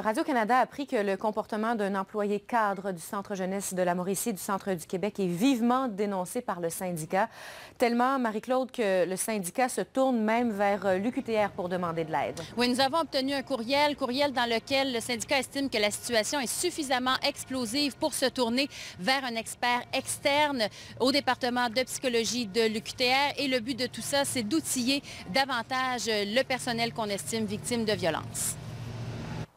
Radio-Canada a appris que le comportement d'un employé cadre du Centre jeunesse de la Mauricie du Centre du Québec est vivement dénoncé par le syndicat. Tellement, Marie-Claude, que le syndicat se tourne même vers l'UQTR pour demander de l'aide. Oui, nous avons obtenu un courriel dans lequel le syndicat estime que la situation est suffisamment explosive pour se tourner vers un expert externe au département de psychologie de l'UQTR. Et le but de tout ça, c'est d'outiller davantage le personnel qu'on estime victime de violences.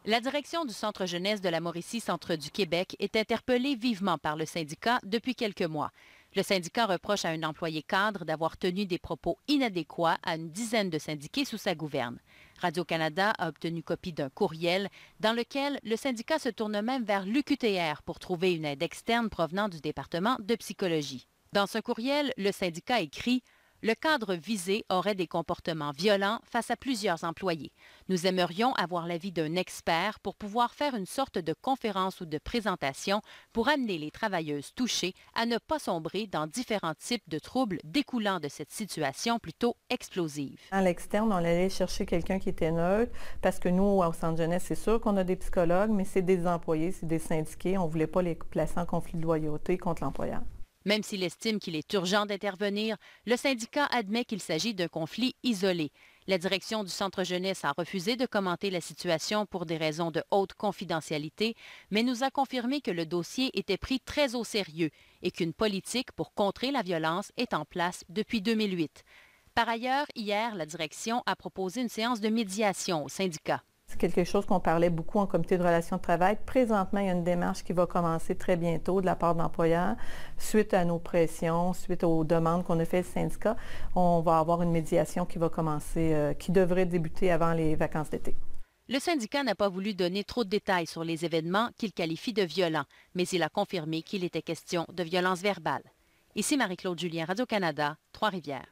La direction du Centre jeunesse de la Mauricie Centre du Québec est interpellée vivement par le syndicat depuis quelques mois. Le syndicat reproche à un employé cadre d'avoir tenu des propos inadéquats à une dizaine de syndiqués sous sa gouverne. Radio-Canada a obtenu copie d'un courriel dans lequel le syndicat se tourne même vers l'UQTR pour trouver une aide externe provenant du département de psychologie. Dans ce courriel, le syndicat écrit « Le cadre visé aurait des comportements violents face à plusieurs employés. Nous aimerions avoir l'avis d'un expert pour pouvoir faire une sorte de conférence ou de présentation pour amener les travailleuses touchées à ne pas sombrer dans différents types de troubles découlant de cette situation plutôt explosive. » À l'externe, on allait chercher quelqu'un qui était neutre parce que nous, au Centre jeunesse, c'est sûr qu'on a des psychologues, mais c'est des employés, c'est des syndiqués. On ne voulait pas les placer en conflit de loyauté contre l'employeur. Même s'il estime qu'il est urgent d'intervenir, le syndicat admet qu'il s'agit d'un conflit isolé. La direction du Centre jeunesse a refusé de commenter la situation pour des raisons de haute confidentialité, mais nous a confirmé que le dossier était pris très au sérieux et qu'une politique pour contrer la violence est en place depuis 2008. Par ailleurs, hier, la direction a proposé une séance de médiation au syndicat. C'est quelque chose qu'on parlait beaucoup en comité de relations de travail. Présentement, il y a une démarche qui va commencer très bientôt de la part de l'employeur. Suite à nos pressions, suite aux demandes qu'on a faites au syndicat, on va avoir une médiation qui va commencer, qui devrait débuter avant les vacances d'été. Le syndicat n'a pas voulu donner trop de détails sur les événements qu'il qualifie de violents, mais il a confirmé qu'il était question de violence verbale. Ici Marie-Claude Julien, Radio-Canada, Trois-Rivières.